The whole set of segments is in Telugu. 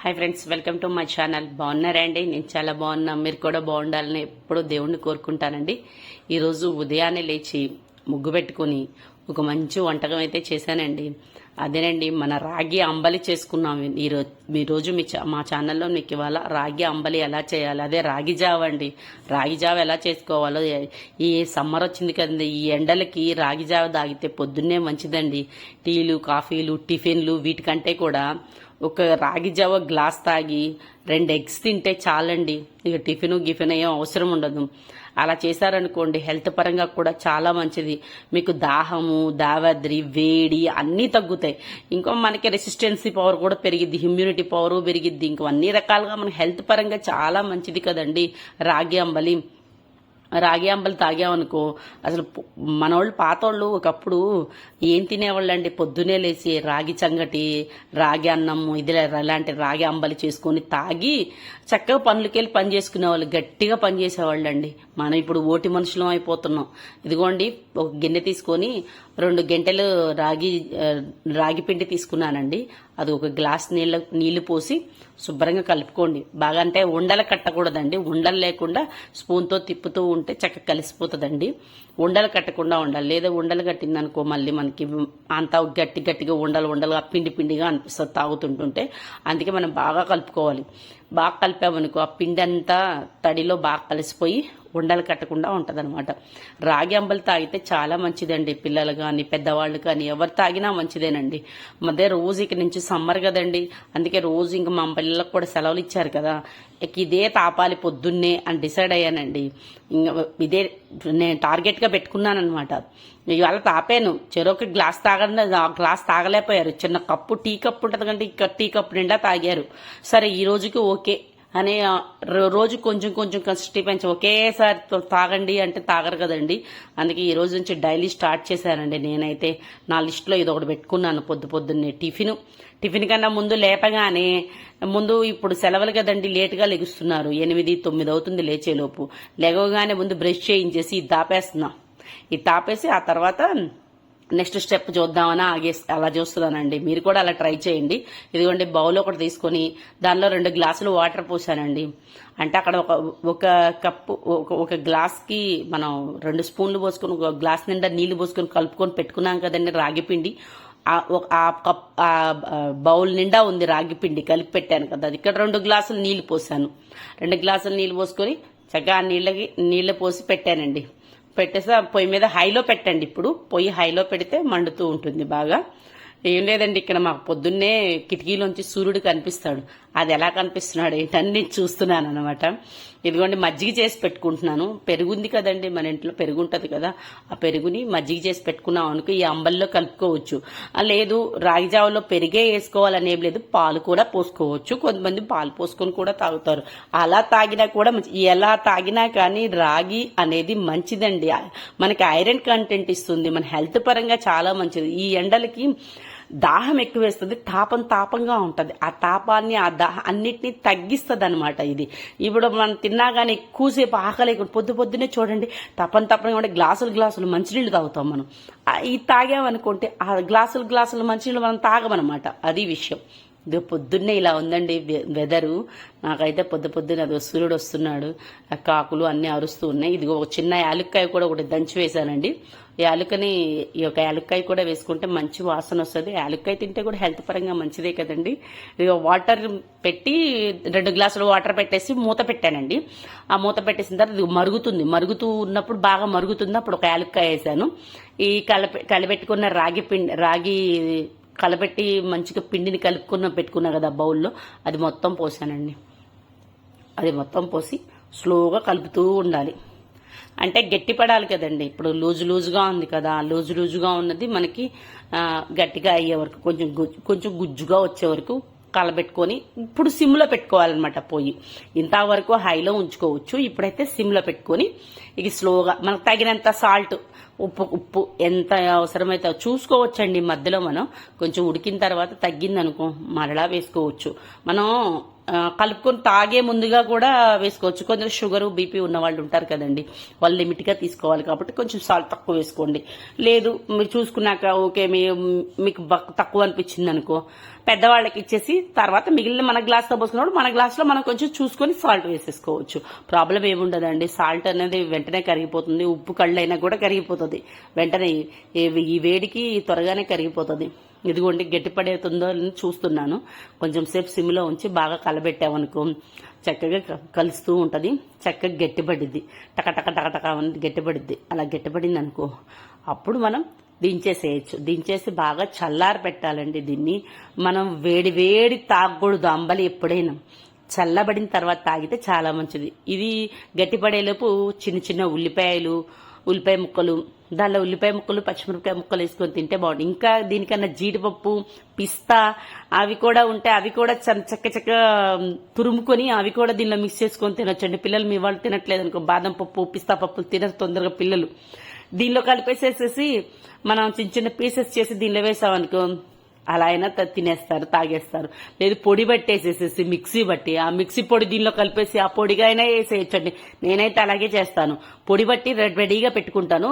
Hi friends, welcome to my channel. బాగున్నారండి? నేను చాలా బాగున్నా. మీరు కూడా బాగుండాలని ఎప్పుడూ దేవుణ్ణి కోరుకుంటానండి. ఈరోజు ఉదయాన్నే లేచి ముగ్గు పెట్టుకుని ఒక మంచి వంటకం అయితే చేశానండి. అదేనండి, మన రాగి అంబలి చేసుకున్నాం ఈరోజు మా ఛానల్లో మీకు ఇవాళ రాగి అంబలి ఎలా చేయాలి, అదే రాగి జావ అండి. రాగి జావ ఎలా చేసుకోవాలో, ఈ సమ్మర్ వచ్చింది కదండి, ఈ ఎండలకి రాగి జావ తాగితే పొద్దున్నే మంచిదండి. టీలు, కాఫీలు, టిఫిన్లు వీటికంటే కూడా ఒక రాగి జావ గ్లాస్ తాగి 2 ఎగ్స్ తింటే చాలండి. ఇక గిఫిన్ ఏం అవసరం ఉండదు. అలా చేశారనుకోండి, హెల్త్ పరంగా కూడా చాలా మంచిది. మీకు దాహము, దావద్రి, వేడి అన్నీ తగ్గుతాయి. ఇంకా మనకి రెసిస్టెన్సీ పవర్ కూడా పెరిగిద్ది, ఇమ్యూనిటీ పవర్ పెరిగిద్ది. ఇంకా అన్ని రకాలుగా మన హెల్త్ పరంగా చాలా మంచిది కదండి రాగి అంబలి. రాగి అంబలి తాగామనుకో, అసలు మనోళ్ళు పాతోళ్ళు ఒకప్పుడు ఏం తినేవాళ్ళు అండి, పొద్దునే లేచి రాగి సంగటి, రాగి అన్నము, ఇలాంటి రాగి అంబలి చేసుకొని తాగి చక్కగా పనులకెళ్ళి పని చేసుకునేవాళ్ళు, గట్టిగా పని చేసేవాళ్ళు అండి. మనం ఇప్పుడు ఓటి మనుషులం అయిపోతున్నాం. ఇదిగోండి, ఒక గిన్నె తీసుకొని 2 గంటలు రాగి పిండి తీసుకున్నానండి. అది ఒక గ్లాస్ నీళ్లు పోసి శుభ్రంగా కలుపుకోండి. బాగా అంటే ఉండలు కట్టకూడదండి. ఉండలు లేకుండా స్పూన్తో తిప్పుతూ ఉంటే చక్కగా కలిసిపోతుందండి. ఉండలు కట్టకుండా ఉండాలి. లేదా ఉండలు కట్టిందనుకో మళ్ళీ మనకి అంతా గట్టిగా ఉండలుగా పిండిగా అనిపిస్తుంది తాగుతుంటుంటే. అందుకే మనం బాగా కలుపుకోవాలి. బాగా కలిపామనుకో ఆ పిండి అంతా తడిలో బాగా కలిసిపోయి ఉండలు కట్టకుండా ఉంటదన్నమాట. రాగి అంబలి తాగితే చాలా మంచిదండి. పిల్లలు కానీ పెద్దవాళ్ళు కానీ ఎవరు తాగినా మంచిదేనండి. రోజు ఇక నుంచి సమ్మర్ కదండి, అందుకే రోజు ఇంకా మా పిల్లలకు కూడా సెలవులు ఇచ్చారు కదా, ఇదే తాపాలి పొద్దున్నే అని డిసైడ్ అయ్యానండి. ఇంకా ఇదే నేను టార్గెట్గా పెట్టుకున్నానమాట. ఇవాళ తాపాను. చెరొక గ్లాస్ గ్లాస్ తాగలేకపోయారు. చిన్న కప్పు, టీ కప్పు ఉంటుంది కంటే టీ కప్పు నిండా తాగారు. సరే ఈ రోజుకి ఓకే అని రోజు కొంచెం కన్సిస్టెన్సీ పెంచి ఒకేసారి తాగండి అంటే తాగరు కదండి. అందుకే ఈ రోజు నుంచి డైలీ స్టార్ట్ చేశానండి. నేనైతే నా లిస్టులో ఇది ఒకటి పెట్టుకున్నాను. పొద్దున్నే టిఫిన్ కన్నా ముందు లేపగానే ఇప్పుడు సెలవులు కదండి, లేటుగా లెగుస్తున్నారు. 8, 9 అవుతుంది లేచేలోపు. లేవగానే ముందు బ్రష్ చేయించేసి ఇది తాపేసి ఆ తర్వాత నెక్స్ట్ స్టెప్ చూద్దామని అలా చూస్తున్నానండి. మీరు కూడా అలా ట్రై చేయండి. ఇదిగోండి, బౌల్ ఒకటి తీసుకొని దానిలో 2 గ్లాసులు వాటర్ పోసానండి. అంటే అక్కడ ఒక కప్పు, ఒక గ్లాస్కి మనం 2 స్పూన్లు పోసుకొని ఒక గ్లాస్ నిండా నీళ్లు పోసుకొని కలుపుకొని పెట్టుకున్నాం కదండి రాగి పిండి. ఆ బౌల్ నిండా ఉంది రాగి పిండి, కలిపి పెట్టాను కదా. అది ఇక్కడ 2 గ్లాసులు నీళ్లు పోసాను. 2 గ్లాసులు నీళ్లు పోసుకొని చక్కగా నీళ్ళు పోసి పెట్టానండి. పెట్టేసి పొయ్యి మీద హైలో పెట్టండి. ఇప్పుడు పొయ్యి హైలో పెడితే మండుతూ ఉంటుంది బాగా. ఏం లేదండి, ఇక్కడ మాకు పొద్దున్నే కిటికీలోంచి సూర్యుడు కనిపిస్తాడు. అది ఎలా కనిపిస్తున్నాడు ఏంటని నేను చూస్తున్నాను అనమాట. ఇదిగోండి, మజ్జిగ చేసి పెట్టుకుంటున్నాను. పెరుగుంది కదండి, మన ఇంట్లో పెరుగు ఉంటుంది కదా, ఆ పెరుగుని మజ్జిగ చేసి పెట్టుకున్నాం అనుకో ఈ అంబల్లో కలుపుకోవచ్చు. లేదు రాగి జావలో పెరిగే వేసుకోవాలనేం లేదు, పాలు కూడా పోసుకోవచ్చు. కొంతమంది పాలు పోసుకొని కూడా తాగుతారు. అలా తాగినా కూడా ఎలా తాగినా కానీ రాగి అనేది మంచిదండి. మనకి ఐరన్ కంటెంట్ ఇస్తుంది. మన హెల్త్ పరంగా చాలా మంచిది. ఈ ఎండలకి దాహం ఎక్కువేస్తుంది, తాపంగా ఉంటుంది. ఆ తాపాన్ని, ఆ అన్నిటినీ తగ్గిస్తుంది అనమాట ఇది. ఇప్పుడు మనం తిన్నా కానీ ఎక్కువసేపు ఆకలి పొద్దున్నే చూడండి తపంగా ఉంటే గ్లాసులు మంచినీళ్ళు తాగుతాం మనం. ఇది తాగామనుకుంటే ఆ గ్లాసులు మంచినీళ్ళు మనం తాగమన్నమాట. అది విషయం. ఇది పొద్దున్నే ఇలా ఉందండి వెదరు. నాకైతే పొద్దున్న అది సూర్యుడు వస్తున్నాడు, కాకులు అన్నీ అరుస్తూ ఉన్నాయి. ఇదిగో ఒక చిన్న యాలుక్కాయ కూడా ఒకటి దంచి వేశానండి. ఈ యాలుక్కాయ కూడా వేసుకుంటే మంచి వాసన వస్తుంది. యాలుక్కాయ తింటే కూడా హెల్త్ పరంగా మంచిదే కదండి. ఇక వాటర్ పెట్టి 2 గ్లాసులు వాటర్ పెట్టేసి మూత పెట్టానండి. ఆ మూత పెట్టేసిన తర్వాత ఇది మరుగుతూ ఉన్నప్పుడు బాగా మరుగుతుంది. అప్పుడు ఒక యాలుక్కాయ వేసాను. ఈ కలిపెట్టుకున్న రాగి కలబెట్టి మంచిగా పిండిని పెట్టుకున్నా కదా బౌల్లో, అది మొత్తం పోసానండి. అది మొత్తం పోసి స్లోగా కలుపుతూ ఉండాలి. అంటే గట్టి పడాలి కదండి. ఇప్పుడు లూజుగా ఉంది కదా, లూజుగా ఉన్నది మనకి గట్టిగా అయ్యే వరకు, కొంచెం గుజ్జుగా వచ్చే వరకు కలబెట్టుకొని ఇప్పుడు సిమ్లో పెట్టుకోవాలన్నమాట. పొయ్యి ఇంతవరకు హైలో ఉంచుకోవచ్చు. ఇప్పుడైతే సిమ్లో పెట్టుకొని ఇక స్లోగా మనకు తగినంత సాల్ట్, ఉప్పు ఎంత అవసరమైతే చూసుకోవచ్చండి. మధ్యలో మనం కొంచెం ఉడికిన తర్వాత తగ్గిందనుకో మరలా వేసుకోవచ్చు. మనం కలుపుకొని తాగే ముందుగా కూడా వేసుకోవచ్చు. కొంచెం షుగర్ బీపీ ఉన్న వాళ్ళు ఉంటారు కదండి, వాళ్ళు లిమిట్గా తీసుకోవాలి కాబట్టి కొంచెం సాల్ట్ తక్కువ వేసుకోండి. లేదు మీరు చూసుకున్నాక ఓకే మీకు తక్కువ అనిపించింది అనుకో, పెద్దవాళ్ళకి ఇచ్చేసి తర్వాత మిగిలిన మన గ్లాస్లో పోసుకున్నప్పుడు మన గ్లాస్లో మనం కొంచెం చూసుకొని సాల్ట్ వేసేసుకోవచ్చు. ప్రాబ్లం ఏముండదండి. సాల్ట్ అనేది వెంటనే కరిగిపోతుంది. ఉప్పు కళ్ళైనా కూడా కరిగిపోతుంది వెంటనే, ఈ వేడికి త్వరగానే కరిగిపోతుంది. ఇదిగోండి గట్టిపడేతుందో చూస్తున్నాను. కొంచెం సేపు సిమ్లో ఉంచి బాగా కలబెట్టామనుకో చక్కగా కలుస్తూ ఉంటుంది, చక్కగా గట్టిపడిద్ది. టకటక టకటక గట్టిపడిద్ది. అలా గట్టిపడింది అనుకో అప్పుడు మనం దించేసేయచ్చు. దించేసి బాగా చల్లారి పెట్టాలండి. దీన్ని మనం వేడి వేడి తాగకూడదు. అంబలి ఎప్పుడైనా చల్లబడిన తర్వాత తాగితే చాలా మంచిది. ఇది గట్టిపడేలోపు చిన్న చిన్న ఉల్లిపాయ ముక్కలు, దానిలో ఉల్లిపాయ ముక్కలు పచ్చిమిరపకాయ ముక్కలు వేసుకొని తింటే బాగుంటుంది. ఇంకా దీనికన్నా జీడిపప్పు, పిస్తా అవి కూడా ఉంటే అవి కూడా చక్క తురుముకొని అవి కూడా దీనిలో మిక్స్ చేసుకొని తినొచ్చండి. పిల్లలు మీ వాళ్ళు తినట్లేదు అనుకో, బాదం పప్పు పిస్తా పప్పులు తినరు తొందరగా పిల్లలు. దీనిలో కలిపేసేసేసి మనం చిన్న చిన్న పీసెస్ చేసి దీనిలో వేసామనుకో అలా అయినా తినేస్తారు, తాగేస్తారు. లేదు పొడి పట్టేసేసేసి మిక్సీ బట్టి ఆ మిక్సీ పొడి దీనిలో కలిపేసి ఆ పొడిగా అయినా వేసేయచ్చండి. నేనైతే అలాగే చేస్తాను. పొడి బట్టి రెడీగా పెట్టుకుంటాను.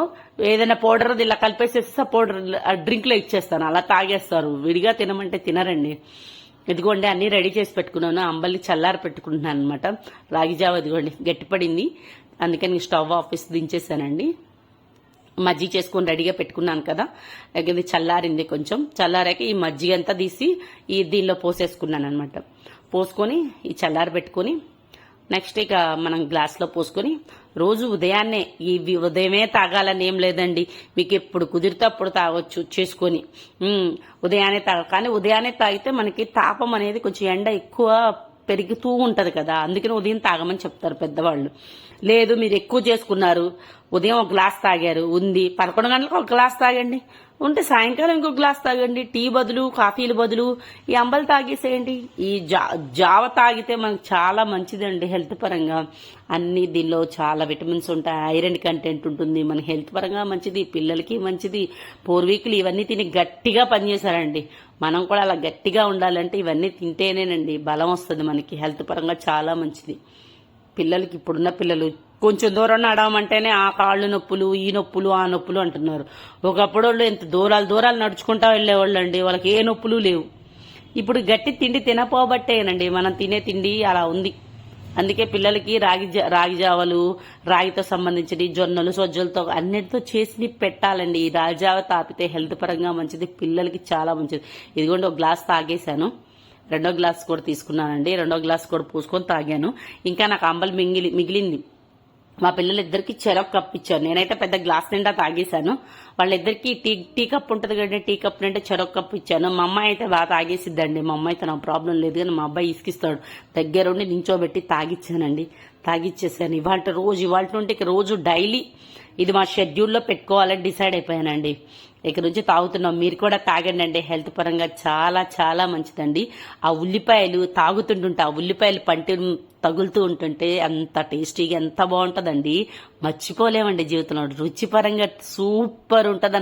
ఏదైనా పౌడర్ ఇలా కలిపేసేసి ఆ పౌడర్ డ్రింక్లో ఇచ్చేస్తాను, అలా తాగేస్తారు. విడిగా తినమంటే తినరండి. ఇదిగోండి అన్ని రెడీ చేసి పెట్టుకున్నాను. అంబలి చల్లారి పెట్టుకుంటున్నాను అనమాట. రాగి జావ ఇదిగోండి గట్టిపడింది, అందుకని స్టవ్ ఆఫీస్ దించేసానండి. మజ్జిగ చేసుకొని రెడీగా పెట్టుకున్నాను కదా, ఇది చల్లారింది. కొంచెం చల్లారాక ఈ మజ్జిగ అంతా తీసి దీనిలో పోసేసుకున్నాను అనమాట. పోసుకొని ఈ చల్లారి పెట్టుకొని నెక్స్ట్ ఇక మనం గ్లాస్లో పోసుకొని రోజు ఉదయాన్నే, ఉదయమే తాగాలని ఏం లేదండి, మీకు ఎప్పుడు కుదిరితే అప్పుడు తాగొచ్చు చేసుకొని. ఉదయాన్నే కానీ ఉదయాన్నే తాగితే మనకి తాపం అనేది కొంచెం ఎండ ఎక్కువ పెరుగుతూ ఉంటది కదా, అందుకని ఉదయం తాగమని చెప్తారు పెద్దవాళ్ళు. లేదు మీరు ఎక్కువ చేసుకున్నారు, ఉదయం ఒక గ్లాస్ తాగారు ఉంది, 11 గంటలకు ఒక గ్లాస్ తాగండి. ఉంటే సాయంకాలం ఇంకో గ్లాస్ తాగండి. టీ బదులు కాఫీల బదులు ఈ అంబలి తాగేసేయండి. ఈ జావ తాగితే మనకు చాలా మంచిదండి హెల్త్ పరంగా. అన్ని దీనిలో చాలా విటమిన్స్ ఉంటాయి, ఐరన్ కంటెంట్ ఉంటుంది, మన హెల్త్ పరంగా మంచిది, పిల్లలకి మంచిది. పూర్వీకులు ఇవన్నీ తిని గట్టిగా పనిచేశారండి. మనం కూడా అలా గట్టిగా ఉండాలంటే ఇవన్నీ తింటేనేనండి బలం వస్తుంది మనకి. హెల్త్ పరంగా చాలా మంచిది. పిల్లలకి ఇప్పుడున్న పిల్లలు కొంచెం దూరం నడవమంటేనే ఆ కాళ్ళు నొప్పులు, ఈ నొప్పులు, ఆ నొప్పులు అంటున్నారు. ఒకప్పుడు వాళ్ళు ఎంత దూరాలు నడుచుకుంటా వెళ్ళేవాళ్ళు అండి, వాళ్ళకి ఏ నొప్పులు లేవు. ఇప్పుడు గట్టి తిండి తినపోబట్టేనండి మనం తినే తిండి అలా ఉంది. అందుకే పిల్లలకి రాగి జావలు, రాగితో సంబంధించిన జొన్నలు, సజ్జలతో అన్నిటితో చేసి పెట్టాలండి. ఈ రాగి జావ తాపితే హెల్త్ పరంగా మంచిది, పిల్లలకి చాలా మంచిది. ఇదిగోండి ఒక గ్లాస్ తాగేశాను, రెండో గ్లాస్ కూడా తీసుకున్నానండి. రెండో గ్లాస్ కూడా పూసుకొని తాగాను. ఇంకా నాకు అంబలి మిగిలింది. మా పిల్లలిద్దరికి చెరొక కప్ ఇచ్చాను. నేనైతే పెద్ద గ్లాస్ నిండా తాగేశాను. వాళ్ళిద్దరికి టీ కప్ ఉంటుంది కదండి, టీ కప్ నిండా చెరొక కప్ ఇచ్చాను. మా అమ్మాయి అయితే బాగా తాగేసిద్దండి. మా అమ్మాయితో నాకు ప్రాబ్లం లేదు, కానీ మా అబ్బాయి ఇసుకిస్తాడు. దగ్గరుండి నించోబెట్టి తాగిచ్చానండి. తాగిచ్చేసాను. ఇవాళ నుండి రోజు డైలీ ఇది మా షెడ్యూల్లో పెట్టుకోవాలని డిసైడ్ అయిపోయానండి. ఇక నుంచి తాగుతున్నాం. మీరు కూడా తాగండి అండి, హెల్త్ పరంగా చాలా చాలా మంచిదండి. ఆ ఉల్లిపాయలు తాగుతుంటుంటే ఆ ఉల్లిపాయలు పంటి తగులుతూ ఉంటుంటే అంత టేస్టీగా ఎంత బాగుంటుందండి, మర్చిపోలేమండి జీవితంలో. రుచిపరంగా సూపర్ ఉంటుంది.